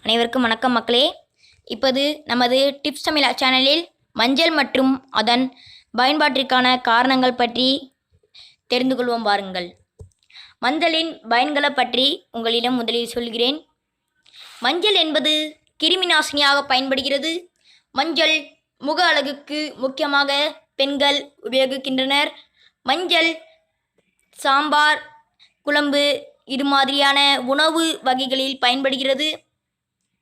அனைவருக்கும் வணக்கம் மக்களே. இப்போது நமது டிப்ஸ் தமிழா சேனலில் மஞ்சள் மற்றும் அதன் பயன்பாட்டிற்கான காரணங்கள் பற்றி தெரிந்து கொள்வோம் வாருங்கள். மஞ்சளின் பயன்களை பற்றி உங்களிடம் முதலில் சொல்கிறேன். மஞ்சள் என்பது கிருமி நாசினியாக பயன்படுகிறது. மஞ்சள் முக அழகுக்கு முக்கியமாக பெண்கள் உபயோகிக்கின்றனர். மஞ்சள் சாம்பார், குழம்பு இது மாதிரியான உணவு வகைகளில் பயன்படுகிறது.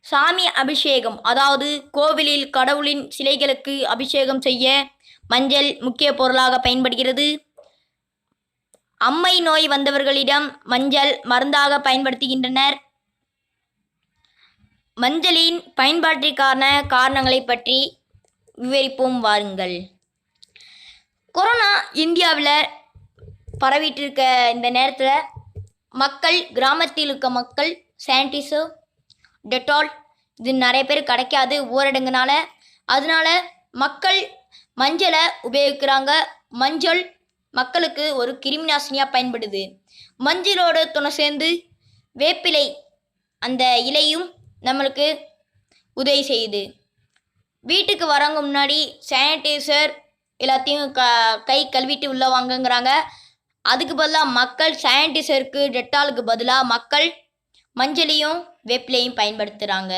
சாமி அபிஷேகம், அதாவது கோவிலில் கடவுளின் சிலைகளுக்கு அபிஷேகம் செய்ய மஞ்சள் முக்கிய பொருளாக பயன்படுகிறது. அம்மை நோய் வந்தவர்களிடம் மஞ்சள் மருந்தாக பயன்படுத்துகின்றனர். மஞ்சளின் பயன்பாட்டிற்கான காரணங்களை பற்றி விவரிப்போம் வாருங்கள். கொரோனா இந்தியாவில் பரவிட்டு இருக்க இந்த நேரத்தில் மக்கள், கிராமத்தில் இருக்க மக்கள் சானிடைசர், டெட்டால் இது நிறைய பேர் கிடைக்காது ஊரடங்குனால. அதனால மக்கள் மஞ்சளை உபயோகிக்கிறாங்க. மஞ்சள் மக்களுக்கு ஒரு கிருமி நாசினியாக பயன்படுது. மஞ்சளோட துணை சேர்ந்து வேப்பிலை, அந்த இலையும் நம்மளுக்கு உதவி செய்யுது. வீட்டுக்கு வரவங்க முன்னாடி சானிடைசர் எல்லாத்தையும் கை கழுவிட்டு உள்ளே வாங்கங்கிறாங்க. அதுக்கு பதிலாக மக்கள் சானிடைசருக்கு, டெட்டாலுக்கு பதிலாக மக்கள் மஞ்சளையும் வேப்பிலையும் பயன்படுத்துகிறாங்க.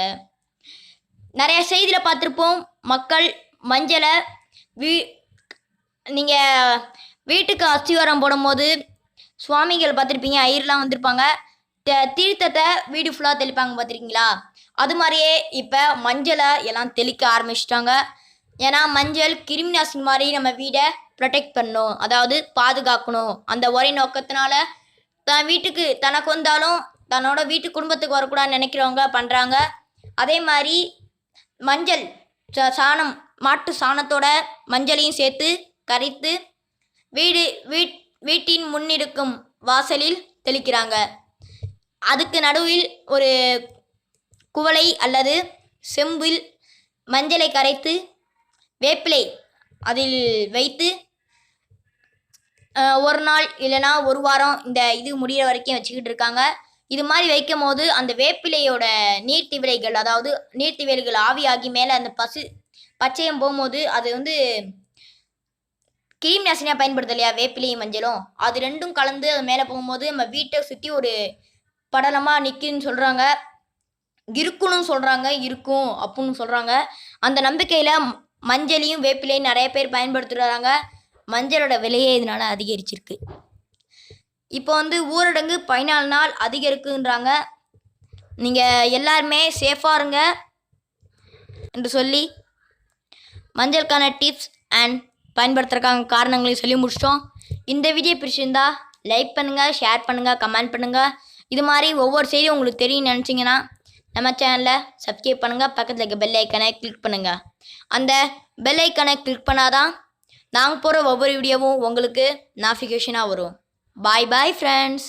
நிறைய செய்தியில் பார்த்துருப்போம், மக்கள் மஞ்சளை நீங்கள் வீட்டுக்கு அஸ்திவாரம் போடும்போது சுவாமிகள் பார்த்துருப்பீங்க, ஐயர்லாம் வந்திருப்பாங்க, தீர்த்தத்தை வீடு ஃபுல்லாக தெளிப்பாங்க பார்த்துருக்கீங்களா? அது மாதிரியே இப்போ மஞ்சளை எல்லாம் தெளிக்க ஆரம்பிச்சிட்டாங்க. ஏன்னா மஞ்சள் கிருமி நாசினி மாதிரி நம்ம வீடை ப்ரொடெக்ட் பண்ணணும், அதாவது பாதுகாக்கணும். அந்த ஒரே நோக்கத்தினால தன் வீட்டுக்கு தனக்கு வந்தாலும் தன்னோட வீட்டு குடும்பத்துக்கு வரக்கூடாதுன்னு நினைக்கிறவங்க பண்ணுறாங்க. அதே மாதிரி மஞ்சள் சாணம், மாட்டு சாணத்தோட மஞ்சளையும் சேர்த்து கரைத்து வீட்டின் முன்னிருக்கும் வாசலில் தெளிக்கிறாங்க. அதுக்கு நடுவில் ஒரு குவளை அல்லது செம்பில் மஞ்சளை கரைத்து வேப்பிலை அதில் வைத்து ஒரு நாள் இல்லைனா ஒரு வாரம் இந்த இது முடிகிற வரைக்கும் வச்சுக்கிட்டு இருக்காங்க. இது மாதிரி வைக்கும் போது அந்த வேப்பிலையோட நீர்த்திவிலைகள், அதாவது நீர்த்திவிலைகள் ஆவியாகி மேலே அந்த பச்சையம் போகும்போது அது கிருமி நாசினியாக பயன்படுது இல்லையா, வேப்பிலையும் மஞ்சளும், அது ரெண்டும் கலந்து அது மேலே போகும்போது நம்ம வீட்டை சுற்றி ஒரு படலமாக நிற்குன்னு சொல்கிறாங்க. இருக்குன்னு சொல்கிறாங்க, இருக்கும் அப்படின்னு சொல்கிறாங்க. அந்த நம்பிக்கையில் மஞ்சளையும் வேப்பிலையும் நிறைய பேர் பயன்படுத்துகிறாங்க. மஞ்சளோட விலையே இதனால் அதிகரிச்சிருக்கு. இப்போ ஊரடங்கு 14 நாள் அதிகரிக்குன்றாங்க. நீங்கள் எல்லாருமே சேஃபாக இருங்க என்று சொல்லி மஞ்சளுக்கான டிப்ஸ் அண்ட் பயன்படுத்துறதுக்கான காரணங்களையும் சொல்லி முடிச்சிட்டோம். இந்த வீடியோ பிடிச்சிருந்தா லைக் பண்ணுங்கள், ஷேர் பண்ணுங்கள், கமெண்ட் பண்ணுங்கள். இது மாதிரி ஒவ்வொரு செய்தியும் உங்களுக்கு தெரியும் நினச்சிங்கன்னா நம்ம சேனலை சப்ஸ்கிரைப் பண்ணுங்கள். பக்கத்தில் இருக்க பெல் ஐக்கனை கிளிக் பண்ணுங்கள். அந்த பெல் ஐக்கனை கிளிக் பண்ணாதான் நாங்கள் போகிற ஒவ்வொரு வீடியோவும் உங்களுக்கு நோட்டிஃபிகேஷனாக வரும். பாய் பாய் ஃப்ரெண்ட்ஸ்.